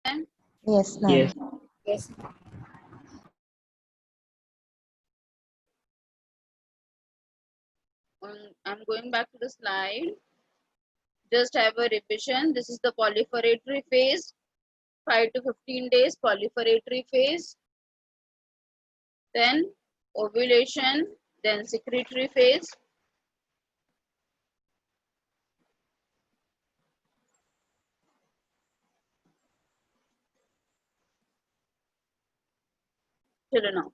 Yes, ma'am. Yes. Yes. I'm going back to the slide. Just have a revision. This is the proliferatory phase. 5 to 15 days proliferatory phase. Then ovulation. Then secretory phase. Children, now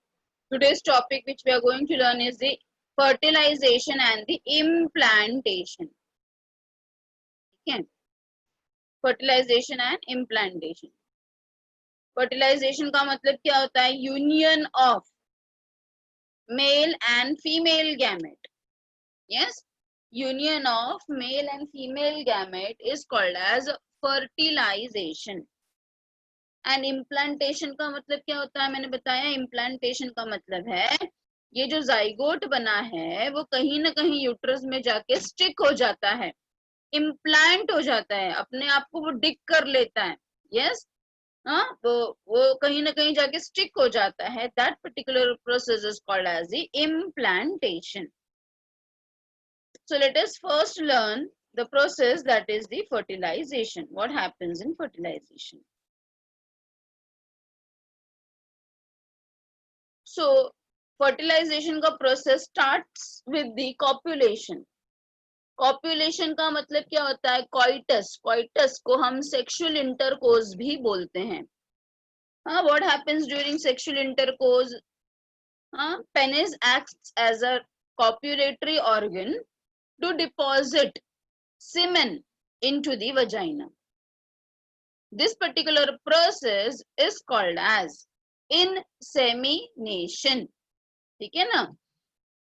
today's topic which we are going to learn is the fertilization and the implantation. Okay. Fertilization and implantation. Fertilization का मतलब क्या होता है? Union of male and female gamete. Yes, union of male and female gamete is called as fertilization. And implantation का मतलब क्या होता है? मैंने बताया implantation का मतलब है ये जो जाइगोट बना है वो कहीं ना कहीं यूट्रस में जाके स्टिक हो जाता है, इम्प्लांट हो जाता है, अपने आप को वो डिक कर लेता है. यस, वो कहीं ना कहीं जाके स्टिक हो जाता है. That particular process is called as the implantation. So let us first learn the process that is the fertilization. What happens in fertilization? So fertilization का process starts with the copulation. Copulation का मतलब क्या होता है? Coitus. Coitus को हम sexual intercourse भी बोलते हैं. What happens during sexual intercourse? Penis acts as a copulatory organ to deposit semen into the vagina. This particular process is called as insemination. ठीक है ना?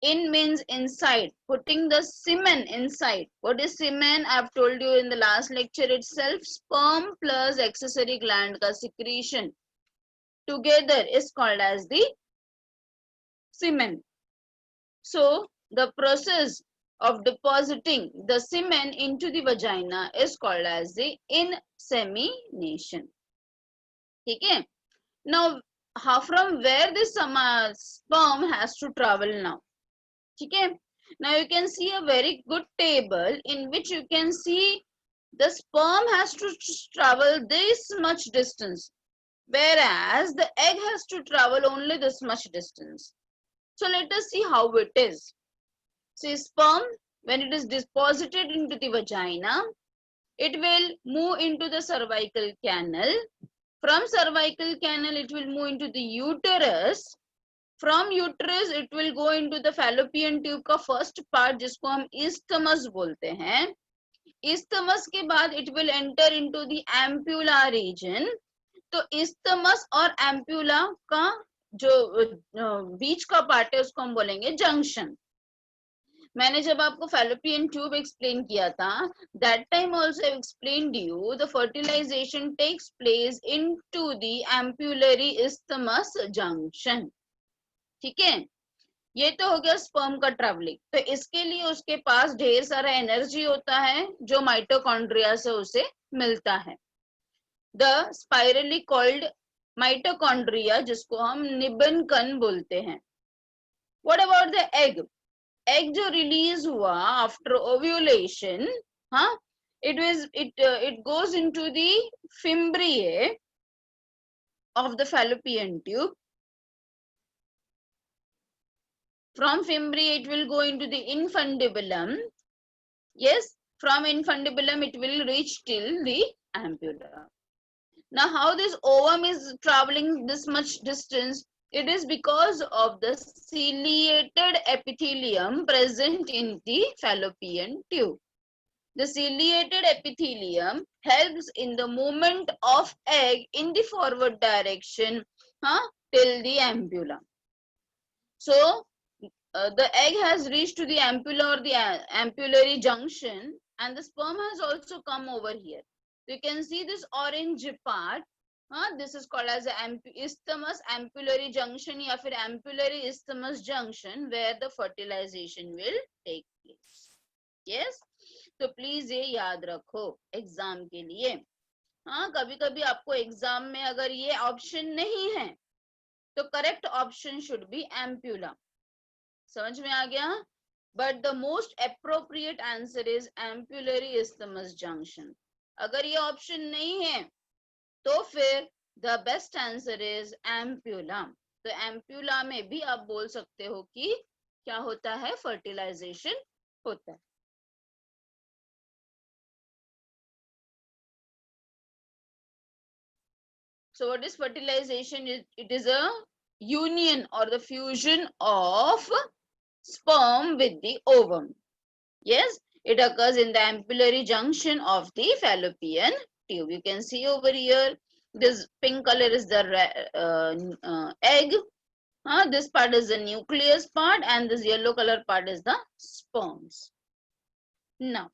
In means inside, putting the semen inside. What is semen? I've told you in the last lecture itself. Sperm plus accessory gland का secretion together is called as the semen. So the process of depositing the semen into the vagina is called as the insemination. ठीक है? Now, from where this sperm has to travel now? ठीक है? Now you can see a very good table in which you can see the sperm has to travel this much distance, whereas the egg has to travel only this much distance. So let us see how it is. See, sperm, when it is deposited into the vagina, it will move into the cervical canal. From cervical canal, it will move into the uterus. From uterus, it will go into the fallopian tube का first part, जिसको हम isthmus बोलते हैं. Isthmus के बाद it will enter into the ampulla region. तो isthmus और ampulla का जो बीच का पार्ट है उसको हम बोलेंगे junction. मैंने जब आपको फैलोपियन ट्यूब एक्सप्लेन किया था, that time also I explained you the fertilization takes place into the ampullary isthmus junction. ठीक है? ये तो हो गया स्पर्म का ट्रैवलिंग. तो इसके लिए उसके पास ढेर सारा एनर्जी होता है जो माइटोकॉन्ड्रिया से उसे मिलता है. द स्पाइरली कॉल्ड माइटोकॉन्ड्रिया, जिसको हम निबंकन बोलते हैं. What about the egg? Egg जो रिलीज हुआ after ovulation, it goes into the fimbriae of the fallopian tube. From fimbriae it will go into the infundibulum. Yes, from infundibulum it will reach till the ampulla. Now how this ovum is traveling this much distance? It is because of the ciliated epithelium present in the fallopian tube. The ciliated epithelium helps in the movement of egg in the forward direction till the ampulla. So the egg has reached to the ampulla or the ampullary junction, and the sperm has also come over here. You can see this orange part. This is called as isthmus ampullary junction या फिर ampullary isthmus junction, where the fertilization will take place. Yes, तो please ये याद रखो exam के लिए. हाँ, कभी कभी आपको एग्जाम में अगर ये ऑप्शन नहीं है तो correct option should be ampulla. समझ में आ गया? But the most appropriate answer is ampullary isthmus junction. अगर ये ऑप्शन नहीं है तो फिर the best answer is ampulla. तो एम्प्यूला में भी आप बोल सकते हो कि क्या होता है, फर्टिलाइजेशन होता है। So what is fertilization? It is a union or the fusion of sperm with the ovum. Yes, it occurs in the ampullary junction of the fallopian tube. You can see over here, this pink color is the egg. This part is the nucleus part and this yellow color part is the sperms. Now,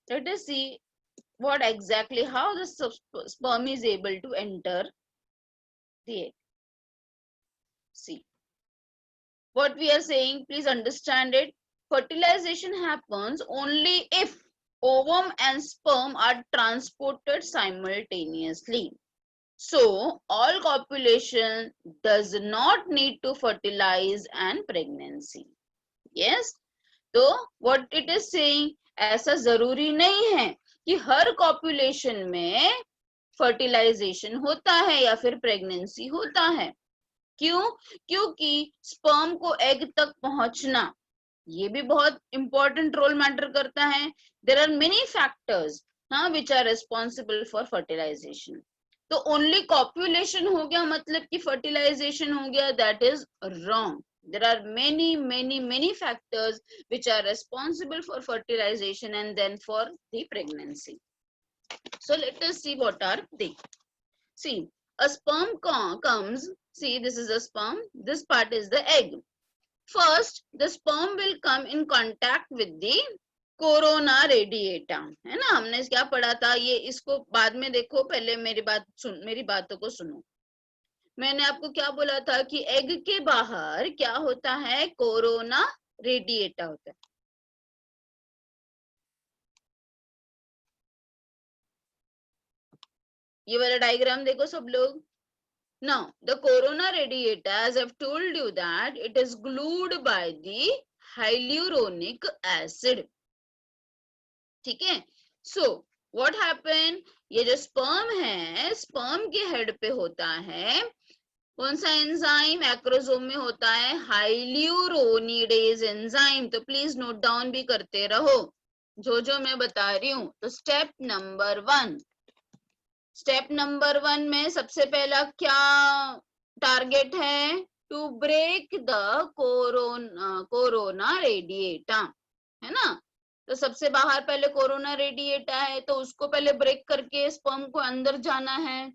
let us see what exactly, how the sperm is able to enter the egg. See, what we are saying, please understand it. Fertilization happens only if ovum and sperm are transported simultaneously. So, all copulation does not need to fertilize and pregnancy. Yes? तो what it is saying, ऐसा जरूरी नहीं है कि हर copulation में fertilisation होता है या फिर प्रेगनेंसी होता है। क्यों? क्योंकि स्पर्म को एग तक पहुंचना ये भी बहुत इंपॉर्टेंट रोल मैटर करता है। There are many factors which are responsible for fertilization. तो ओनली कॉपुलेशन हो गया मतलब कि फर्टिलाइजेशन हो गया, that is wrong. There are many factors which are responsible for fertilization and then for the pregnancy. So let us see what are they. See, a sperm comes, see this is a sperm, this part is the egg. First, the sperm will come in contact with the corona radiata, है ना, हमने क्या पढ़ा था ये, इसको बाद में देखो, पहले मेरी बातों को सुनो। मैंने आपको क्या बोला था कि एग के बाहर क्या होता है, कोरोना रेडिएटा होता है। ये वाला डायग्राम देखो सब लोग। Now, the corona radiata, as I've told you that it is glued by the hyaluronic acid. ठीक है? So, what happened? ये जो sperm है, sperm के हेड पे होता है कौन सा एंजाइम, एक्रोसोम में होता है हाइल्यूरोनिडेज एंजाइम। तो प्लीज नोट डाउन भी करते रहो जो मैं बता रही हूँ। तो स्टेप नंबर 1 में सबसे पहला क्या टारगेट है, to break the corona radiata, है ना। तो सबसे बाहर पहले कोरोना रेडिएटा है तो उसको पहले ब्रेक करके स्पर्म को अंदर जाना है।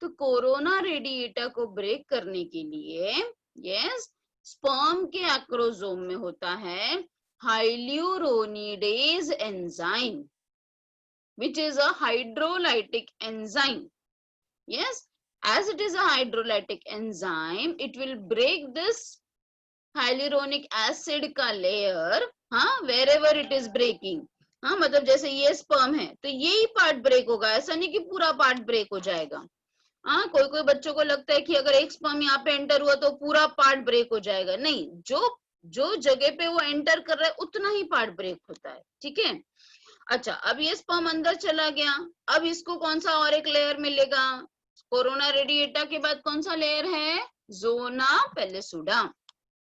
तो कोरोना रेडिएटा को ब्रेक करने के लिए यस स्पर्म के एक्रोसोम में होता है हाइल्यूरोनिडेज enzyme which is a hydrolytic enzyme. Yes, as it is a hydrolytic enzyme, it will break this hyaluronic acid का layer, wherever it is breaking. मतलब जैसे ये स्पर्म है तो यही पार्ट ब्रेक होगा, ऐसा नहीं कि पूरा पार्ट ब्रेक हो जाएगा। कोई बच्चों को लगता है कि अगर एक स्पर्म यहाँ पे एंटर हुआ तो पूरा पार्ट ब्रेक हो जाएगा, नहीं, जो जगह पे वो एंटर कर रहा है उतना ही पार्ट ब्रेक होता है। ठीक है, अच्छा, अब ये स्पर्म अंदर चला गया, अब इसको कौन सा और एक लेयर मिलेगा, कोरोना रेडिएटा के बाद कौन सा लेयर है, जोना पेलिसुडा।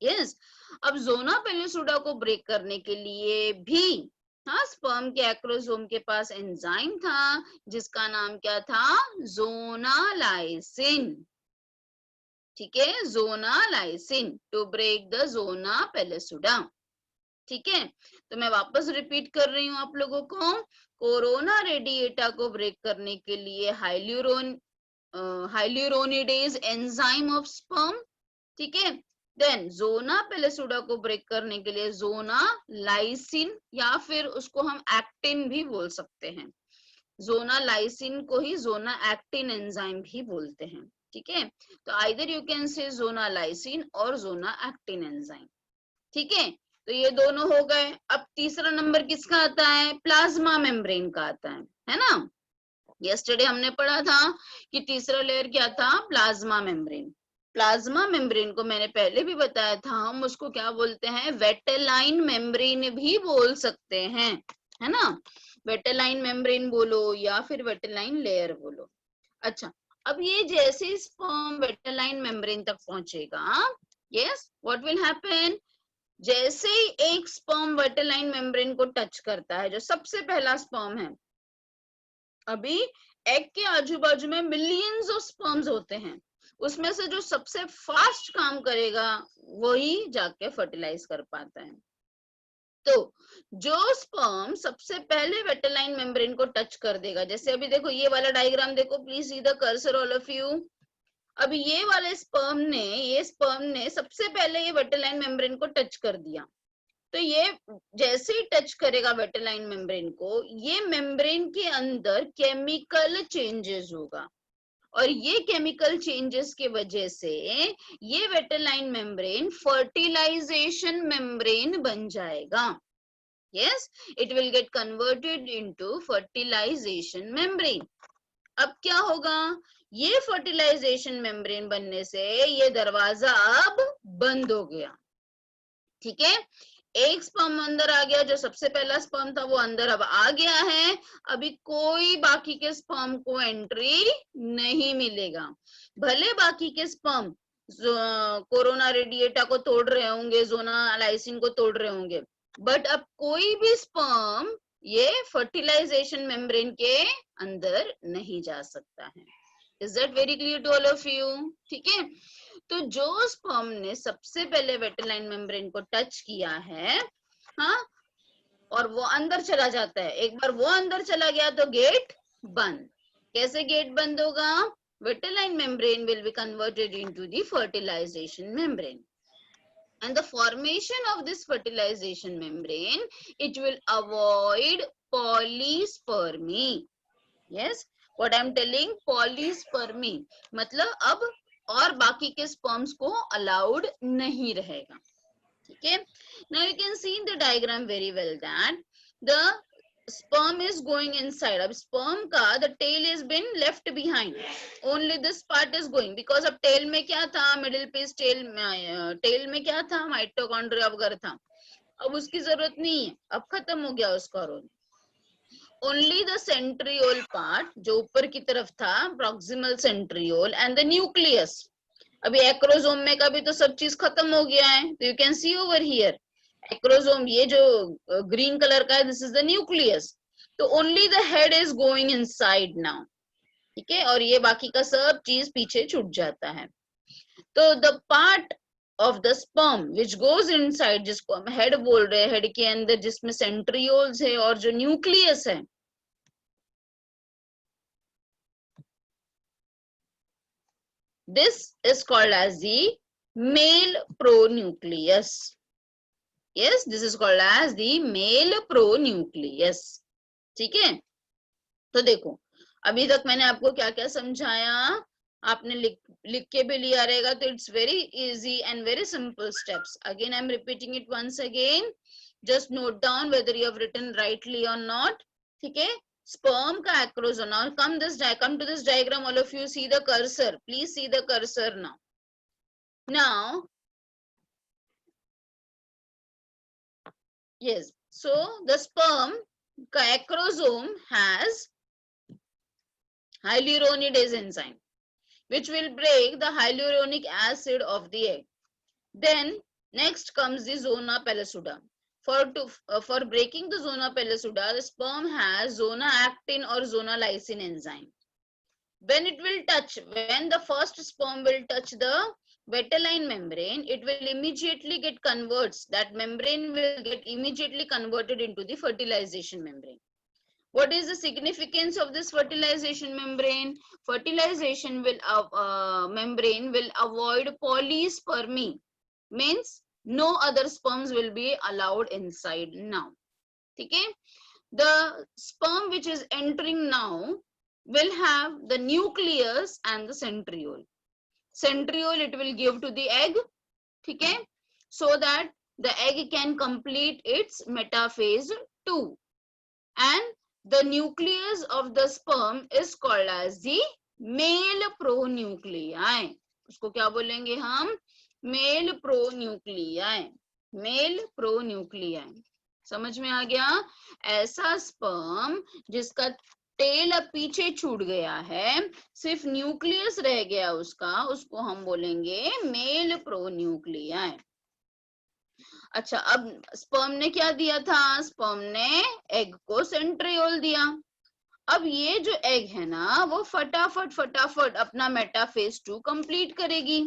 यस, अब जोना पेलिसुडा को ब्रेक करने के लिए भी स्पर्म के एक्रोसोम के पास एंजाइम था जिसका नाम क्या था, जोनालाइसिन। ठीक है, zonalysin to break the zona pellucida. ठीक है, तो मैं वापस रिपीट कर रही हूँ आप लोगों को, कोरोना रेडिएटा को ब्रेक करने के लिए हाइल्यूरोनिडेज एंजाइम ऑफ स्पर्म। ठीक है, देन जोना पेलिसुडा को ब्रेक करने के लिए जोना लाइसिन या फिर उसको हम एक्टिन भी बोल सकते हैं, जोना लाइसिन को ही जोना एक्टिन एंजाइम भी बोलते हैं। ठीक है, तो either you can say zona lysine और जोना एक्टिन एंजाइम। ठीक है, तो ये दोनों हो गए। अब तीसरा नंबर किसका आता है, प्लाज्मा मेम्ब्रेन का आता है ना। यस्टरडे हमने पढ़ा था कि तीसरा लेयर क्या था, प्लाज्मा मेम्ब्रेन। प्लाज्मा मेम्ब्रेन को मैंने पहले भी बताया था, हम उसको क्या बोलते हैं, वेटेलाइन मेम्ब्रेन भी बोल सकते हैं, है ना। वेटेलाइन मेम्ब्रेन बोलो या फिर वेटेलाइन लेयर बोलो। अच्छा, अब ये जैसे स्पर्म वेटेलाइन मेम्ब्रेन तक पहुंचेगा, यस, व्हाट विल हैपन, जैसे ही एक स्पर्म वेटेलाइन मेम्ब्रेन को टच करता है, जो सबसे पहला स्पर्म है, अभी एग के आजू बाजू में मिलियंस ऑफ स्पर्म्स होते हैं, उसमें से जो सबसे फास्ट काम करेगा वही जाके फर्टिलाइज कर पाता है। तो जो स्पर्म सबसे पहले वेटेलाइन मेम्ब्रेन को टच कर देगा, जैसे अभी देखो ये वाला डायग्राम देखो, please see the cursor all of you. अभी ये स्पर्म ने सबसे पहले ये वेटेलाइन मेम्ब्रेन को टच कर दिया, तो ये जैसे ही टच करेगा वेटेलाइन मेम्ब्रेन को, ये मेम्ब्रेन के अंदर केमिकल चेंजेस होगा, और ये केमिकल चेंजेस के वजह से ये वेटेलाइन मेम्ब्रेन फर्टिलाइजेशन मेम्ब्रेन बन जाएगा। Yes, it will get converted into fertilization membrane. अब क्या होगा, ये फर्टिलाइजेशन मेम्ब्रेन बनने से ये दरवाजा अब बंद हो गया, ठीक है। एक स्पर्म अंदर आ गया, जो सबसे पहला स्पर्म था वो अंदर अब आ गया है, अभी कोई बाकी के स्पर्म को एंट्री नहीं मिलेगा। भले बाकी के स्पर्म कोरोना रेडिएटा को तोड़ रहे होंगे, जोना लाइसिन को तोड़ रहे होंगे, बट अब कोई भी स्पर्म ये फर्टिलाइजेशन मेम्ब्रेन के अंदर नहीं जा सकता है। Is that very clear to all of you, ठीक है। तो जो स्पर्म ने सबसे पहले वेटेलाइन मेम्ब्रेन को टच किया है, हाँ, और वो अंदर चला जाता है, एक बार वो अंदर चला गया तो गेट बंद। कैसे गेट बंद होगा, vitelline membrane will be converted into the fertilisation membrane, and the formation of this fertilization membrane, it will avoid polyspermy. Yes, what I am telling, polyspermy मतलब अब और बाकी के स्पर्म्स को अलाउड नहीं रहेगा, ठीक है। Now you can see in the diagram very well that the sperm is going inside. अब sperm का the tail is been left behind, only this part is going, because अब tail में क्या था, middle piece tail में क्या था, mitochondria वगैरह था, अब उसकी जरूरत नहीं है, अब खत्म हो गया उसका role. Only the centriole part जो ऊपर की तरफ था, proximal centriole and the nucleus, अभी एक्रोसोम में का भी तो सब चीज खत्म हो गया है, तो you can see over here acrosome, ये जो ग्रीन कलर का है, दिस इज द न्यूक्लियस, तो only the head is going inside now, ठीक है, और ये बाकी का सब चीज पीछे छूट जाता है। तो the part of the sperm which goes inside, जिसको हम हेड बोल रहे हैं, हेड के अंदर जिसमें सेंट्रियोल्स है और जो न्यूक्लियस है, this is called as the male pronucleus. Yes, this is called as the male pronucleus, ठीक है। तो देखो अभी तक मैंने आपको क्या क्या समझाया, आपने लिख के भी लिया रहेगा, तो it's very easy and very simple steps. Again I am repeating it once again, just note down whether you have written rightly और नॉट, ठीक है। Sperm का acroson, now come to this diagram, all of you see the cursor, please see the cursor now. Now yes, so the sperm ka acrosome has hyaluronidase enzyme which will break the hyaluronic acid of the egg. Then next comes the zona pellucida. For breaking the zona pellucida, the sperm has zona actin or zona lysine enzyme. When the first sperm will touch the vitelline membrane, it will immediately get converts. That membrane will get immediately converted into the fertilization membrane. What is the significance of this fertilization membrane? Fertilization membrane will avoid polyspermy. Means no other sperms will be allowed inside now. Okay? The sperm which is entering now will have the nucleus and the centriole. Centriole it will give to the egg, okay, so that the egg can complete its metaphase 2, and the nucleus of the sperm is called as the male pronuclei. उसको क्या बोलेंगे हम? Male pronuclei, male pronuclei. समझ में आ गया? ऐसा sperm जिसका टेल अब पीछे छूट गया है, सिर्फ न्यूक्लियस रह गया उसका, उसको हम बोलेंगे मेल प्रोन्यूक्लियाई। अच्छा, अब स्पर्म ने क्या दिया था? स्पर्म ने एग को सेंट्रियोल दिया। अब ये जो एग है ना, वो फटाफट अपना मेटाफेज 2 कंप्लीट करेगी।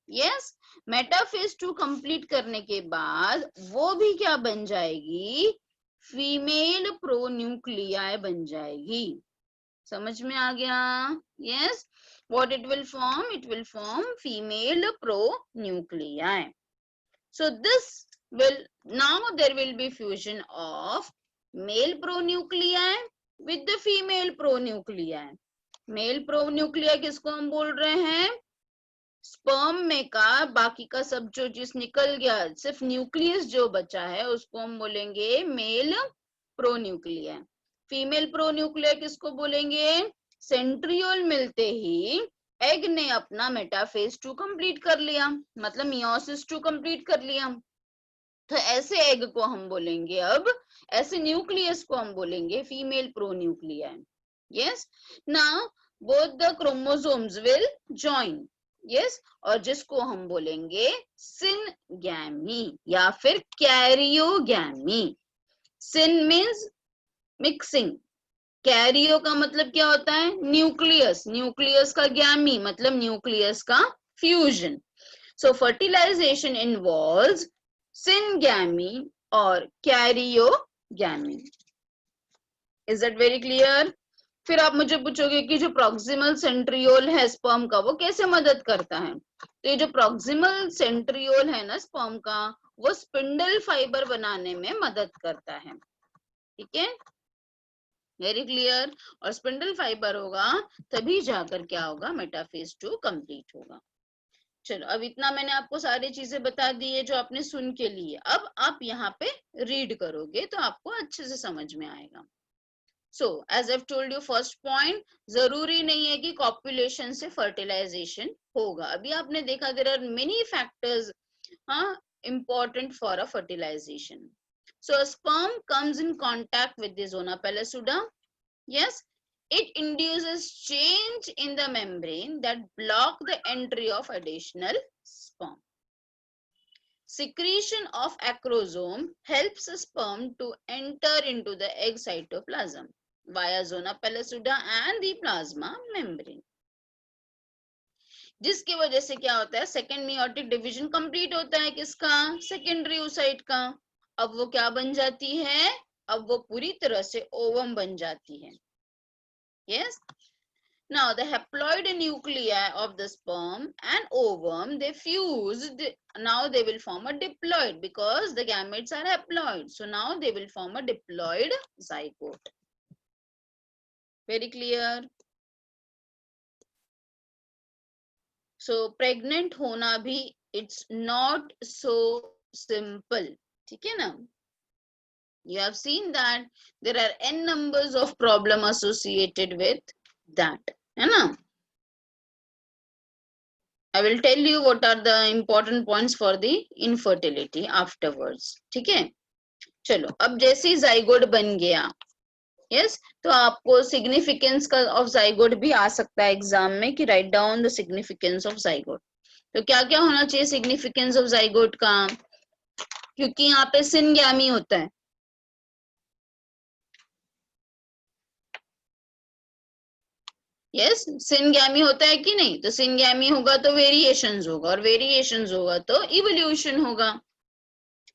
यस, मेटाफेज 2 कंप्लीट करने के बाद वो भी क्या बन जाएगी? फीमेल प्रोन्यूक्लियाई बन जाएगी। समझ में आ गया? Yes, what it will form? It will form female pronuclei. So this will, now there will be fusion of male pronuclei with the female pronuclei. Male pronuclei किसको हम बोल रहे हैं? स्पर्म में का बाकी का सब जो चीज निकल गया, सिर्फ न्यूक्लियस जो बचा है, उसको हम बोलेंगे मेल प्रोन्यूक्लिया। फीमेल प्रोन्यूक्लिया किसको बोलेंगे? सेंट्रियोल मिलते ही एग ने अपना मेटाफेज 2 कंप्लीट कर लिया, मतलब मियोसिस 2 कंप्लीट कर लिया। तो ऐसे एग को हम बोलेंगे, अब ऐसे न्यूक्लियस को हम बोलेंगे female pronuclei. Yes, now both the chromosomes will join. Yes, और जिसको हम बोलेंगे सिनगैमी या फिर karyogamy. Syn means mixing, karyo का मतलब क्या होता है? न्यूक्लियस, न्यूक्लियस का गैमी मतलब न्यूक्लियस का फ्यूजन। सो फर्टिलाइजेशन इन्वॉल्व्स सिनगैमी और karyogamy. Is that very clear? फिर आप मुझे पूछोगे कि जो प्रॉक्सिमल सेंट्रियोल है स्पर्म का, वो कैसे मदद करता है? तो ये जो प्रॉक्सिमल सेंट्रियोल है ना स्पर्म का, वो स्पिंडल फाइबर बनाने में मदद करता है। ठीक है, वेरी क्लियर। और स्पिंडल फाइबर होगा तभी जाकर क्या होगा? मेटाफेज 2 कंप्लीट होगा। चलो, अब इतना मैंने आपको सारी चीजें बता दी है जो आपने सुन के लिए। अब आप यहाँ पे रीड करोगे तो आपको अच्छे से समझ में आएगा। So, as I've told you, first point, जरूरी नहीं है कि copulation से fertilization होगा। अभी आपने देखा there are many factors important for a fertilization. So, a sperm comes in contact with the zona pellucida. Yes, it induces change in the membrane that block the entry of additional sperm. Secretion of acrosome helps a sperm to enter into the egg cytoplasm via zona pellucida and the plasma membrane. जिसकी वजह से क्या होता है? Second meiotic division complete होता है किसका? Secondary oocyte का। अब वो क्या बन जाती है? अब वो पूरी तरह से ओवम बन जाती है। Yes. Now the haploid nuclei of the sperm and ovum, they fuse. Now they will form a diploid because the gametes are haploid. So now they will form a diploid zygote. Very clear. So pregnant होना भी, it's not so simple. ठीक है ना? You have seen that there are n numbers of problem associated with that. है ना? I will tell you what are the important points for the infertility afterwards. ठीक है? चलो, अब जैसे zygote बन गया, yes, तो आपको significance का of zygote भी आ सकता है एग्जाम में कि write down the significance of zygote. तो क्या क्या होना चाहिए significance of zygote का? क्योंकि यहाँ पे syngamy होता है। यस, सिनगैमी होता है कि नहीं? तो सिनगैमी होगा तो वेरिएशंस होगा, और वेरिएशंस होगा तो इवोल्यूशन होगा।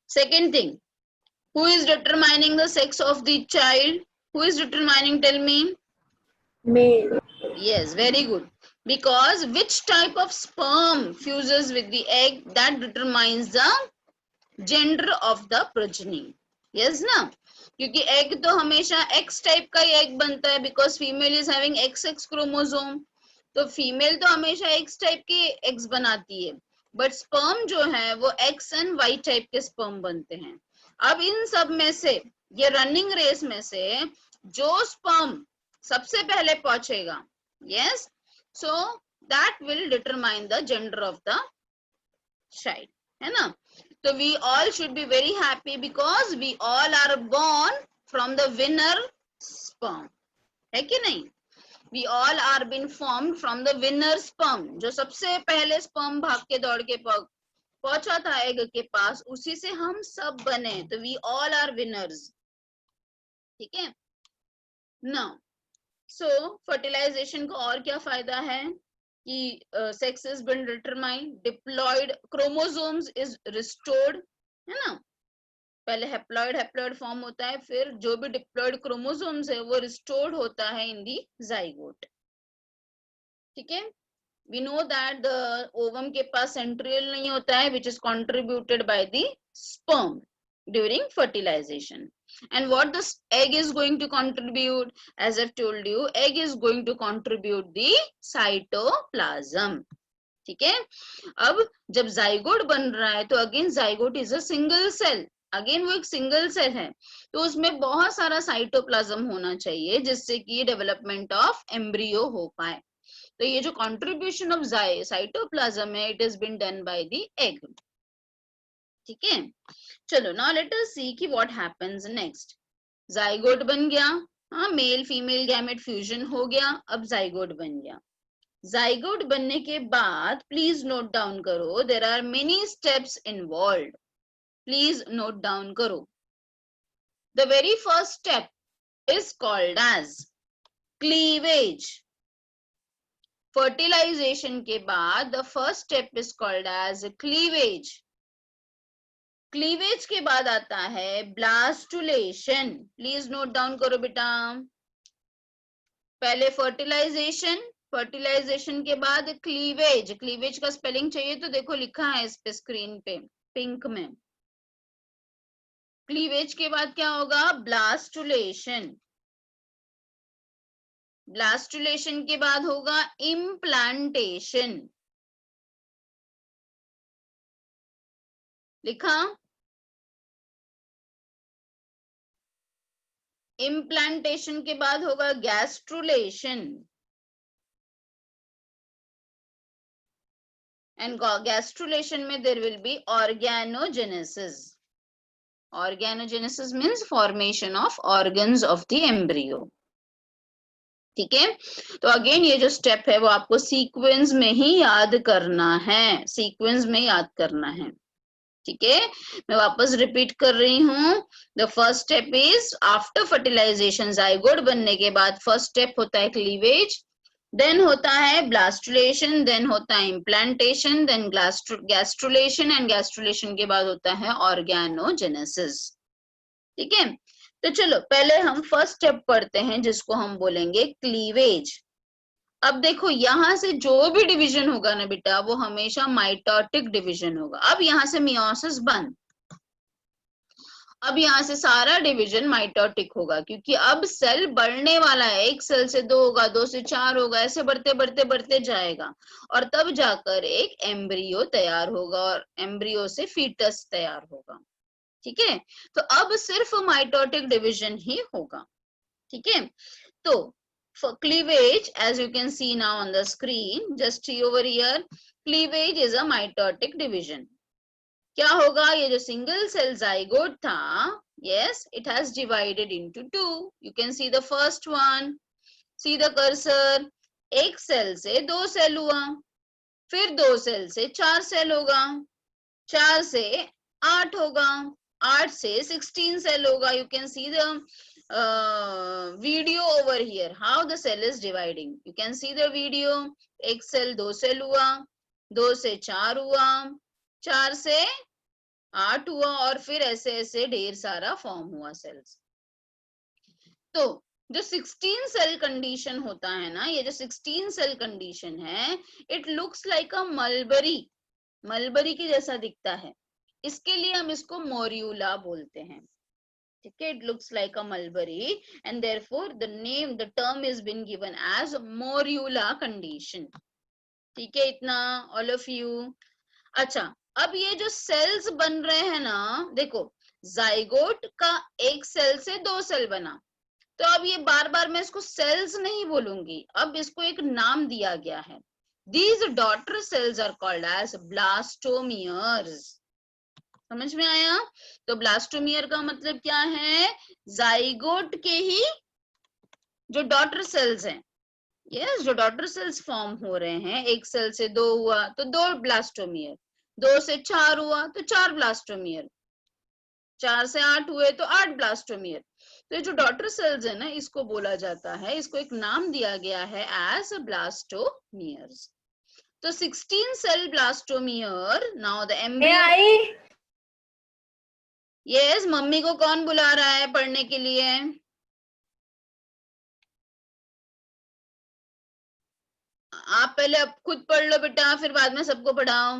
Second thing, who is determining the sex of the child? Who is determining? Tell me. Male. Yes, very good. Because which type of sperm fuses with the egg, that determines the gender of the progeny. Yes ना? क्योंकि egg तो हमेशा x type का ही egg बनता है, because female is having XX chromosome. तो female तो हमेशा एक्स टाइप के एग्स बनाती है, बट स्पर्म जो है वो एक्स एंड वाई टाइप के स्पर्म बनते हैं। अब इन सब में से, ये रनिंग रेस में से जो स्पर्म सबसे पहले पहुंचेगा, yes, so that will determine the gender of the child, है ना. तो we all should be very happy because we all are born from the winner sperm, है कि नहीं. We all are been formed from the winner sperm, जो सबसे पहले sperm भाग के दौड़ के पहुंचा था एग के पास, उसी से हम सब बने. तो we all are winners, ठीक है. Now, so fertilization का और क्या फायदा है कि sex has been determined, diploid chromosomes is restored, है ना. पहले हैप्लॉइड फॉर्म होता है, फिर जो भी डिप्लॉइड क्रोमोसोम्स है वो रिस्टोर्ड होता है इन दी जाइगोट, ठीक है. We know that the ovum के पास सेंट्रियल नहीं होता है, which is contributed by the sperm during fertilization. And what the egg is going to contribute, as I've told you, egg is going to contribute the cytoplasm, ठीक है. अब जब zygote बन रहा है तो again zygote is a single cell, again वो एक सिंगल सेल है, तो उसमें बहुत सारा साइटोप्लाज्म होना चाहिए जिससे कि डेवलपमेंट ऑफ एम्ब्रियो हो पाए. तो ये जो कंट्रीब्यूशन ऑफ साइटोप्लाज्म है, it is been done by the egg, ठीक है. चलो नाउ लेट अस सी कि व्हाट हैपेंस नेक्स्ट. जाइगोट बन गया, हाँ, मेल फीमेल गैमेट फ्यूजन हो गया, अब जाइगोट बन गया. जाइगोट बनने के बाद प्लीज नोट डाउन करो, there are many steps involved, please note down करो. The very first step is called as cleavage. Fertilisation के बाद the first step is called as cleavage. Cleavage के बाद आता है ब्लास्टुलेशन. प्लीज नोट डाउन करो बेटा. पहले फर्टिलाइजेशन, फर्टिलाइजेशन के बाद क्लीवेज. क्लीवेज का स्पेलिंग चाहिए तो देखो लिखा है इस पे स्क्रीन पे पिंक में. क्लीवेज के बाद क्या होगा, ब्लास्टुलेशन. ब्लास्टुलेशन के बाद होगा इम्प्लांटेशन. लिखा. इम्प्लांटेशन के बाद होगा गैस्ट्रुलेशन. एंड गैस्ट्रुलेशन में there will be organogenesis. Organogenesis means formation of organs of the embryo, ठीक है. तो अगेन ये जो स्टेप है वो आपको सीक्वेंस में ही याद करना है, सीक्वेंस में याद करना है, ठीक है. मैं वापस रिपीट कर रही हूँ. The first step is after fertilization, zygote बनने के बाद फर्स्ट स्टेप होता है क्लीवेज, देन होता है ब्लास्टुलेशन, देन होता है implantation, then gastrulation, and gastrulation के बाद होता है ऑर्गेनोजेनेसिस, ठीक है. तो चलो पहले हम फर्स्ट स्टेप पढ़ते हैं जिसको हम बोलेंगे क्लीवेज. अब देखो यहां से जो भी डिवीजन होगा ना बेटा वो हमेशा माइटोटिक डिवीजन होगा. अब यहाँ से मियोसिस बंद, अब यहाँ से सारा डिवीजन माइटोटिक होगा क्योंकि अब सेल बढ़ने वाला है. एक सेल से 2 होगा, 2 से 4 होगा, ऐसे बढ़ते बढ़ते बढ़ते जाएगा और तब जाकर एक एम्ब्रियो तैयार होगा और एम्ब्रियो से फीटस तैयार होगा, ठीक है. तो अब सिर्फ माइटोटिक डिवीजन ही होगा, ठीक है. तो for cleavage, as you can see now on the screen, just see over here, cleavage is a mitotic division. क्या होगा, ये जो सिंगल सेल जाइगोट था, yes, it has divided into 2. You can see the first one, see the cursor. एक cell से 2 cell हुआ, फिर 2 cell से 4 सेल होगा, 4 से 8 होगा, 8 से 16 सेल होगा. You can see the video over here how the cell is dividing. You can see the video. एक सेल 2 सेल हुआ, 2 से 4 हुआ, 4 से 8 हुआ और फिर ऐसे ऐसे ढेर सारा फॉर्म हुआ सेल्स. तो जो 16 सेल कंडीशन होता है ना, ये जो 16 सेल कंडीशन है, it looks like a mulberry. Mulberry के जैसा दिखता है, इसके लिए हम इसको मोरियूला बोलते हैं, ठीक है. It looks like a mulberry and therefore the term is been given as morula condition, ठीक है. इतना all of you. अच्छा, अब ये जो सेल्स बन रहे हैं ना, देखो जाइगोट का एक सेल से 2 सेल बना, तो अब ये बार बार मैं इसको सेल्स नहीं बोलूंगी, अब इसको एक नाम दिया गया है. These daughter cells are called as blastomeres. समझ में आया? तो ब्लास्टोमियर का मतलब क्या है? जाइगोट के ही जो डॉटर सेल्स हैं, यस, जो डॉटर सेल्स फॉर्म हो रहे हैं, एक सेल से 2 हुआ तो 2 ब्लास्टोमियर, 2 से 4 हुआ तो 4 ब्लास्टोमियर, 4 से 8 हुए तो 8 ब्लास्टोमियर. तो ये जो डॉटर सेल्स है ना, इसको बोला जाता है, इसको एक नाम दिया गया है एज ब्लास्टोमियर्स. तो 16 cell blastomere. Now the main embryo. आई. यस, मम्मी को कौन बुला रहा है पढ़ने के लिए? आप पहले अब खुद पढ़ लो बेटा, फिर बाद में सबको पढ़ाओ.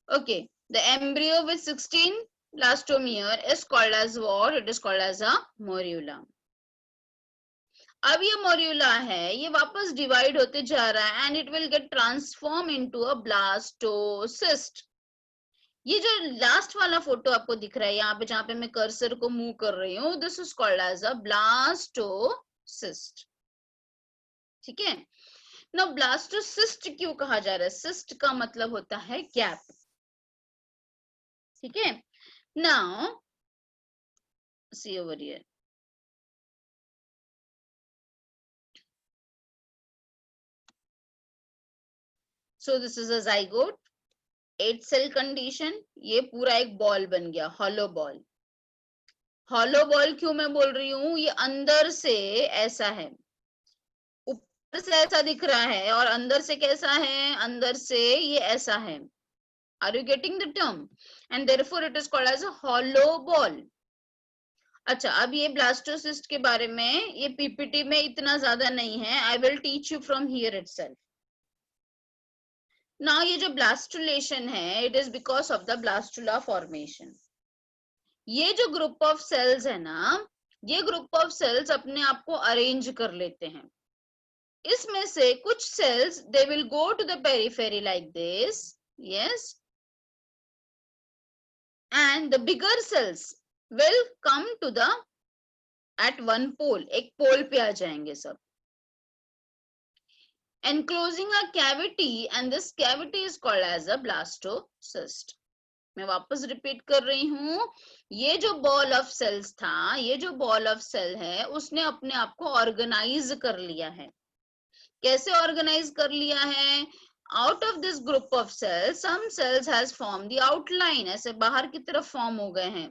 Okay, the embryo with 16 blastomere is called as what? It is called as a morula. अब ये मोर्यूला है, ये वापस डिवाइड होते जा रहा है and it will gate transform into a blastocyst. ये जो लास्ट वाला फोटो आपको दिख रहा है यहाँ पे, जहां पे मैं कर्सर को मूव कर रही हूँ, this is called as a blastocyst. ठीक है ना? ब्लास्टोसिस्ट क्यों कहा जा रहा है? सिस्ट का मतलब होता है गैप. ठीक है, now see over here. So this is a zygote, 8 cell condition. ये पूरा एक बॉल बन गया, हॉलो बॉल. हॉलो बॉल क्यों मैं बोल रही हूँ? ये अंदर से ऐसा है, ऊपर से ऐसा दिख रहा है, और अंदर से कैसा है? अंदर से ये ऐसा है. Are you getting the term? And therefore it is called as a hollow ball. अच्छा, अब ये ब्लास्टोसिस्ट के बारे में ये पीपीटी में इतना ज्यादा नहीं है. I will teach you from here itself. Now ये जो ब्लास्टुलेशन है, it is because of the blastula formation. ये जो ग्रुप ऑफ सेल्स है ना, ये ग्रुप ऑफ सेल्स अपने आप को अरेंज कर लेते हैं. इसमें से कुछ cells they will go to the periphery like this, yes, and the bigger cells will come to the at one pole. एक पोल पे आ जाएंगे सब, enclosing a cavity, and this cavity is called as a blastocyst. मैं वापस repeat कर रही हूँ, ये जो बॉल ऑफ सेल्स था, ये जो बॉल ऑफ सेल है, उसने अपने आप को ऑर्गेनाइज कर लिया है. कैसे ऑर्गेनाइज कर लिया है? Out of this group of cells some cells has formed the outline. ऐसे बाहर की तरफ फॉर्म हो गए हैं,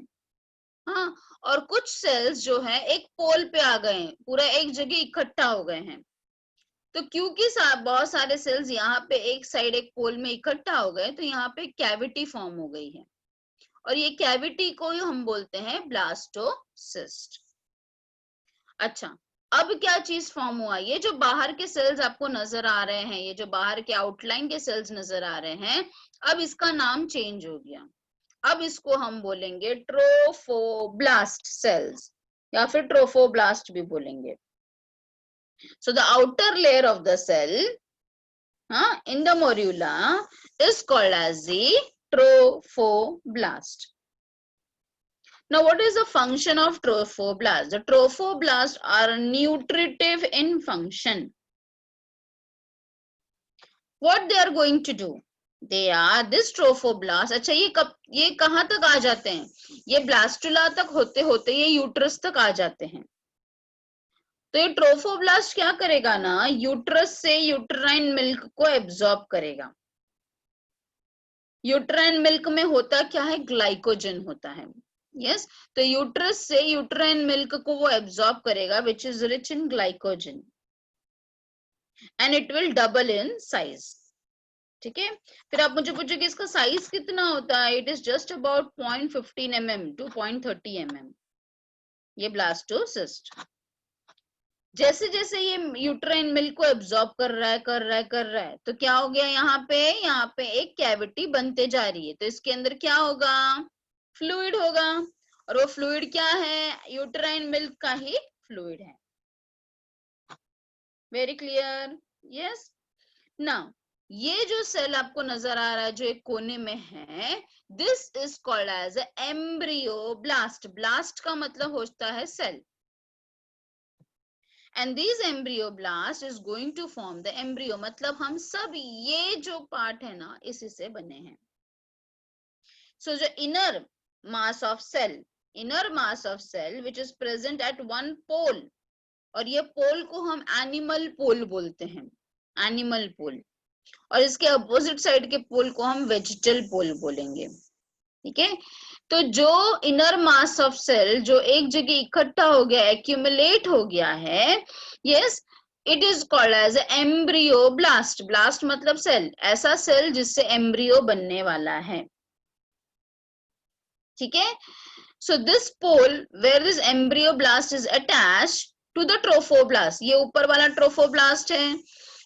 हाँ, और कुछ सेल्स जो है एक पोल पे आ गए हैं, पूरा एक जगह इकट्ठा हो गए हैं. तो क्योंकि बहुत सारे सेल्स यहाँ पे एक साइड एक पोल में इकट्ठा हो गए, तो यहाँ पे कैविटी फॉर्म हो गई है, और ये कैविटी को हम बोलते हैं ब्लास्टोसिस्ट. अच्छा, अब क्या चीज फॉर्म हुआ? ये जो बाहर के सेल्स आपको नजर आ रहे हैं, ये जो बाहर के आउटलाइन के सेल्स नजर आ रहे हैं, अब इसका नाम चेंज हो गया. अब इसको हम बोलेंगे ट्रोफोब्लास्ट सेल्स, या फिर ट्रोफोब्लास्ट भी बोलेंगे. So the outer layer of the cell in the morula is called as the trophoblast. Now what is the function of trophoblast? The trophoblast are nutritive in function. What they are going to do? They are this trophoblast. अच्छा, ये कहाँ तक आ जाते हैं? ये blastula तक होते होते ये यूट्रस तक आ जाते हैं. तो ये ट्रोफोब्लास्ट क्या करेगा ना, यूट्रस से यूट्राइन मिल्क को एब्जॉर्ब करेगा. यूट्राइन मिल्क में होता क्या है? ग्लाइकोजन होता है, यस. तो यूट्रस से यूट्राइन मिल्क को वो एब्जॉर्ब करेगा, which is rich in glycogen, and it will double in size. ठीक है, फिर आप मुझे पूछोगे इसका साइज कितना होता है? It is just about 0.15 mm to 0.30 mm. ये ब्लास्टोसिस्ट. जैसे जैसे ये यूट्राइन मिल्क को एब्जॉर्ब कर रहा है, तो क्या हो गया? यहाँ पे एक कैविटी बनते जा रही है. तो इसके अंदर क्या होगा? फ्लूइड होगा, और वो फ्लूइड क्या है? यूट्राइन मिल्क का ही फ्लूइड है. Very clear? यस. नाउ ये जो सेल आपको नजर आ रहा है, जो एक कोने में है, this is called as embryoblast. Blast का मतलब होता है cell. and these embryoblast is going to form the embryo. मतलब हम सब ये जो पार्ट है ना इसी से बने हैं. So the inner mass of cell which is present at one pole, और ये पोल को हम एनिमल पोल बोलते हैं, एनिमल पोल, और इसके अपोजिट साइड के पोल को हम वेजिटल पोल बोलेंगे. ठीक है, तो जो इनर मास ऑफ सेल जो एक जगह इकट्ठा हो गया, एक्यूमुलेट हो गया है, yes, it is called as embryoblast. Blast मतलब सेल, ऐसा सेल जिससे एम्ब्रियो बनने वाला है. ठीक है, so this pole where this embryoblast is attached to the trophoblast, ये ऊपर वाला ट्रोफोब्लास्ट है,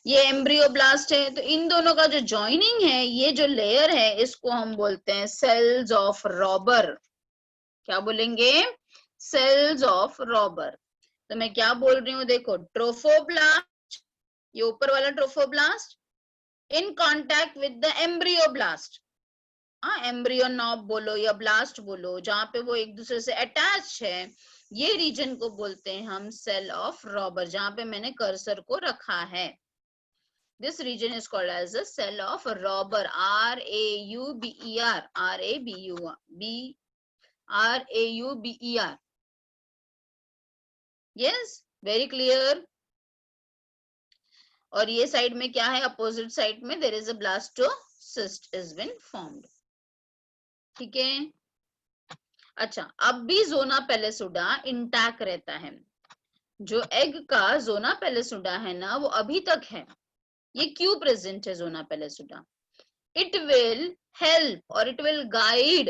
ये एम्ब्रियोब्लास्ट है, तो इन दोनों का जो जॉइनिंग है, ये जो लेयर है, इसको हम बोलते हैं सेल्स ऑफ रॉबर. क्या बोलेंगे? Cells of Rauber. तो मैं क्या बोल रही हूँ, देखो, ट्रोफोब्लास्ट, ये ऊपर वाला trophoblast in contact with the embryoblast, embryo knob बोलो या ब्लास्ट बोलो, जहां पे वो एक दूसरे से अटैच है, ये रीजन को बोलते हैं हम सेल ऑफ रॉबर, जहां पे मैंने कर्सर को रखा है. This region is called as a cell of Rauber, R-A-U-B-E-R, R-A-U-B-E-R. Yes, very clear. और ये साइड में क्या है, अपोजिट साइड में there is a blastocyst is been formed. ठीक है, अच्छा, अब भी जोना पेलेसुडा इंटैक्ट रहता है. जो एग का जोना पेलेसुडा है ना, वो अभी तक है. ये क्यों प्रेजेंट है zona pellucida? It will help और it will guide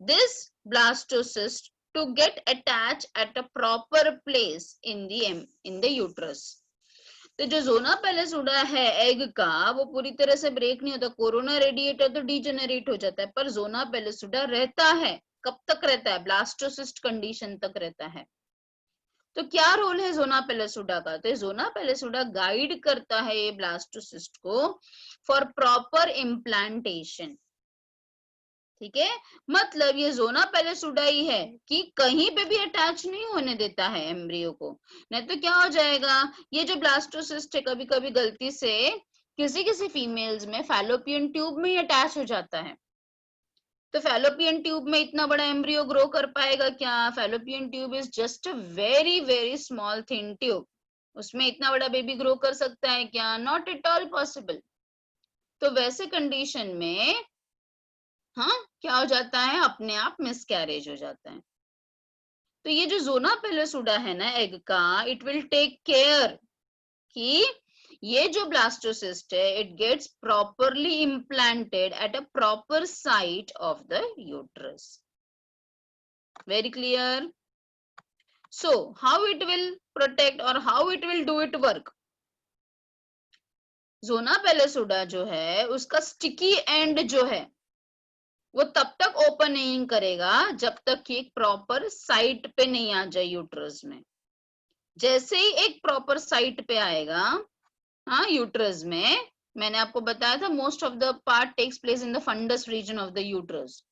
this blastocyst to get attach at a proper place in the uterus. तो जो जोना पेलेसुडा है एग का, वो पूरी तरह से ब्रेक नहीं होता. कोरोना रेडिएटर तो डिजेनरेट हो जाता है, पर जोना पेलेसुडा रहता है. कब तक रहता है? ब्लास्टोसिस्ट कंडीशन तक रहता है. तो क्या रोल है जोना पेलेसुडा का? तो जोना पेलेसुडा गाइड करता है ये ब्लास्टोसिस्ट को फॉर प्रॉपर इम्प्लांटेशन. ठीक है, मतलब ये जोना पेलेसुडा ही है कि कहीं पे भी अटैच नहीं होने देता है एम्ब्रियो को. नहीं तो क्या हो जाएगा, ये जो ब्लास्टोसिस्ट है कभी कभी गलती से किसी फीमेल्स में फैलोपियन ट्यूब में ही अटैच हो जाता है. तो फैलोपियन ट्यूब में इतना बड़ा एम्ब्रियो ग्रो कर पाएगा क्या? Fallopian tube is just a very very small thin tube. उसमें इतना बड़ा बेबी ग्रो कर सकता है क्या? Not at all possible. तो वैसे कंडीशन में हाँ क्या हो जाता है, अपने आप मिसकैरेज हो जाता है. तो ये जो जोना पेलेसुडा है ना एग का, इट विल टेक केयर कि ये जो ब्लास्टोसिस्ट है, it gets properly implanted at a proper site of the uterus. Very clear? So how it will protect और how it will do it work? Zona pellucida जो है उसका sticky and जो है वो तब तक ओपन नहीं करेगा जब तक कि एक प्रॉपर साइट पे नहीं आ जाए यूट्रस में. जैसे ही एक प्रॉपर साइट पे आएगा, हाँ, यूट्रस में, मैंने आपको बताया था most of the part takes place in the fundus region of the uterus.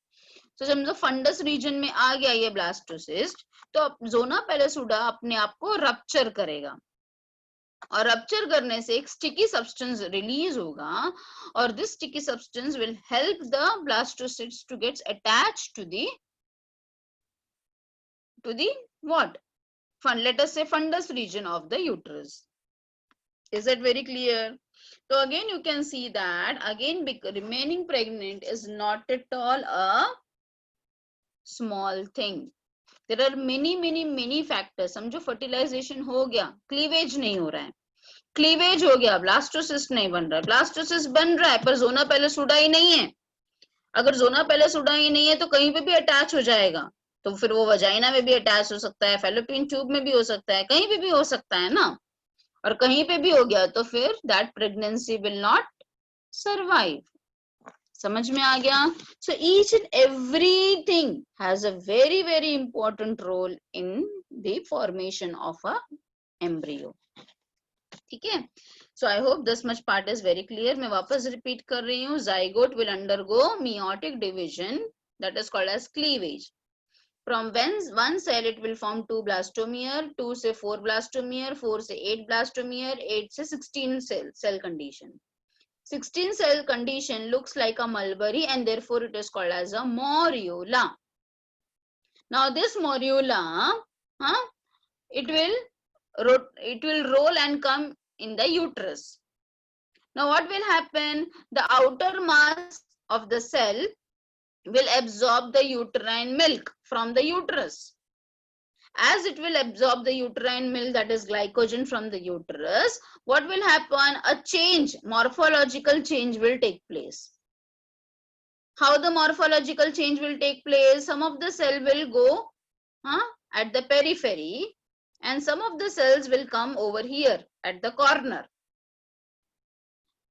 तो जब फंडस रीजन में आ गया ये ब्लास्टोसिस्ट, तो जोना पेलेसुडा अपने आप को रप्चर करेगा, और रप्चर करने से एक स्टिकी सब्सटेंस रिलीज होगा, और this sticky substance will help the blastocyst to get attached to the what? Let us say fundus region of the uterus. Is that very clear? So again you can see that again remaining pregnant is not at all a small thing. There are many factors. समझो fertilization हो गया, cleavage नहीं हो रहा है, cleavage हो गया, blastocyst नहीं बन रहा है, ब्लास्टोसिस्ट बन रहा है पर जोना पेलेसुडा ही नहीं है. अगर जोना पेलेसुडा ही नहीं है तो कहीं पे भी अटैच हो जाएगा, तो फिर वो वजाइना में भी अटैच हो सकता है, फैलोपियन ट्यूब में भी हो सकता है, कहीं पे भी हो सकता है ना. और कहीं पे भी हो गया तो फिर that pregnancy will not survive. समझ में आ गया? So each and everything has a very very important role in the formation of a embryo. ठीक है, so I hope this much part is very clear. मैं वापस रिपीट कर रही हूँ. Zygote will undergo meiotic division, that is called as cleavage. From one cell it will form 2 blastomere, 2 से 4 blastomere, 4 से 8 blastomere, 8 से 16 cell condition. 16 cell condition looks like a mulberry and therefore it is called as a morula. Now this morula, it will roll and come in the uterus. Now what will happen? The outer mass of the cell will absorb the uterine milk from the uterus. As it will absorb the uterine milk, that is glycogen from the uterus, what will happen? A change, morphological change will take place. How the morphological change will take place? Some of the cell will go at the periphery and some of the cells will come over here at the corner.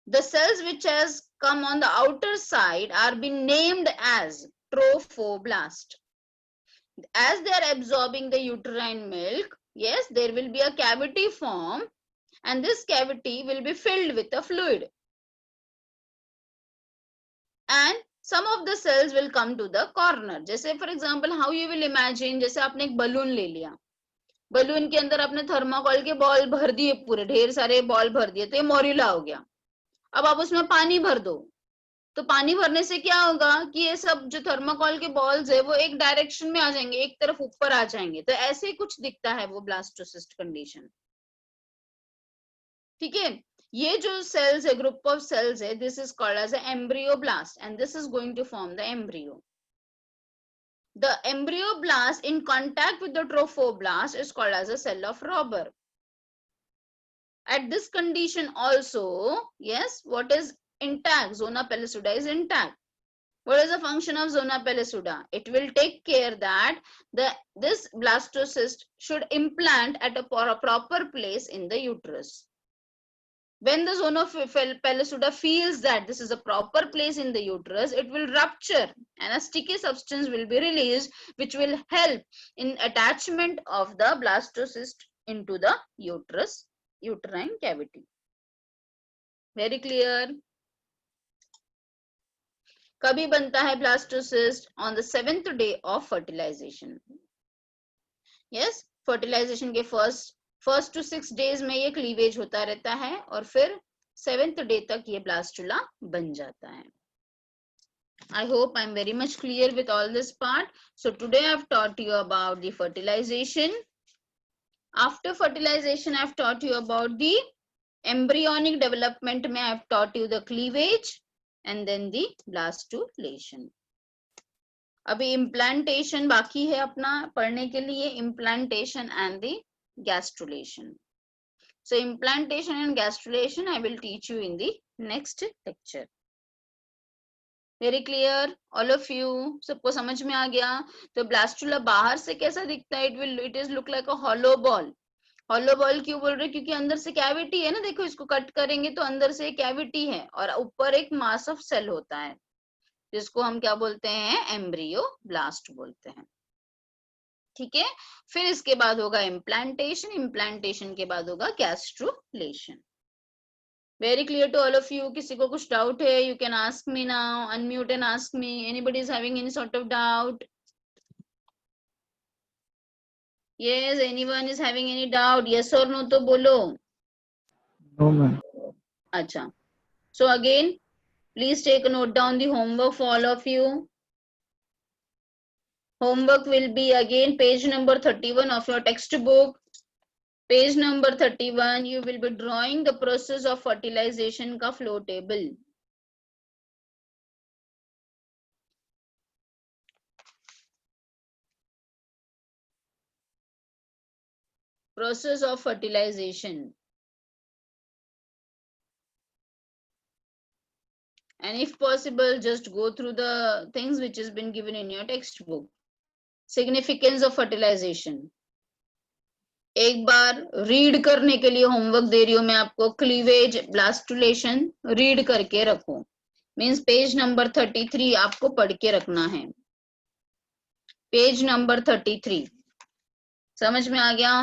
The cells which has come on the outer side are being named as trophoblast. As they are absorbing the uterine milk, yes, there will be a cavity form and this cavity will be filled with a fluid. And some of the cells will come to the corner. जैसे for example, how you will imagine, जैसे आपने एक balloon ले लिया, balloon के अंदर आपने thermocol के बॉल भर दिए, पूरे ढेर सारे बॉल भर दिए, तो ये मोरिला हो गया. अब आप उसमें पानी भर दो, तो पानी भरने से क्या होगा कि ये सब जो थर्माकोल के बॉल्स है वो एक डायरेक्शन में आ जाएंगे, एक तरफ ऊपर आ जाएंगे. तो ऐसे कुछ दिखता है वो ब्लास्टोसिस्ट कंडीशन. ठीक है, ये जो सेल्स है, ग्रुप ऑफ सेल्स है, this is called as embryoblast and this is going to form the embryo. The embryoblast in contact with the trophoblast is called as a cell of Robber. At this condition also, yes, what is intact? Zona pellucida is intact. What is the function of zona pellucida? It will take care that this blastocyst should implant at a proper place in the uterus. When the zona pellucida feels that this is a proper place in the uterus, it will rupture and a sticky substance will be released, which will help in attachment of the blastocyst into the uterine cavity. Very clear? कभी बनता है blastocyst? On the 7th day of fertilization. Yes, fertilization के first to 6 days में ये cleavage होता रहता है और फिर 7th day तक ये ब्लास्टुला बन जाता है. I hope I'm very much clear with all this part. So today I've taught you about the fertilization. After fertilization, I've taught you about the embryonic development. में I've taught you the cleavage and then the blastulation. अभी implantation बाकी है अपना पढ़ने के लिए, implantation and the gastrulation. So implantation and gastrulation I will teach you in the next lecture. Very clear all of you? सबको समझ में आ गया? तो blastula बाहर से कैसा दिखता है? It is look like a hollow ball. Hollow ball क्यों बोल रहे? क्योंकि अंदर से कैविटी है ना, देखो इसको कट करेंगे तो अंदर से कैविटी है और ऊपर एक मास ऑफ सेल होता है जिसको हम क्या बोलते हैं? एम्ब्रियोब्लास्ट बोलते हैं. ठीक है, फिर इसके बाद होगा इम्प्लांटेशन, इम्प्लांटेशन के बाद होगा gastrulation. Very clear to all of you? किसी को कुछ डाउट है? You can ask me now, unmute and ask me. Anybody is having any sort of doubt? Yes, anyone is having any doubt? Yes और no तो बोलो. No ma'am. अच्छा, so again please take note down the homework for all of you. Homework will be again page number 31 of your textbook. Page number 31, you will be drawing the process of fertilization का flow table. Process of fertilization. And if possible, just go through the things which has been given in your textbook. Significance of fertilization. एक बार read करने के लिए homework दे रही हूँ मैं आपको. Cleavage, blastulation read करके रखो. मीन्स पेज नंबर 33 आपको पढ़ के रखना है. पेज नंबर 33 समझ में आ गया?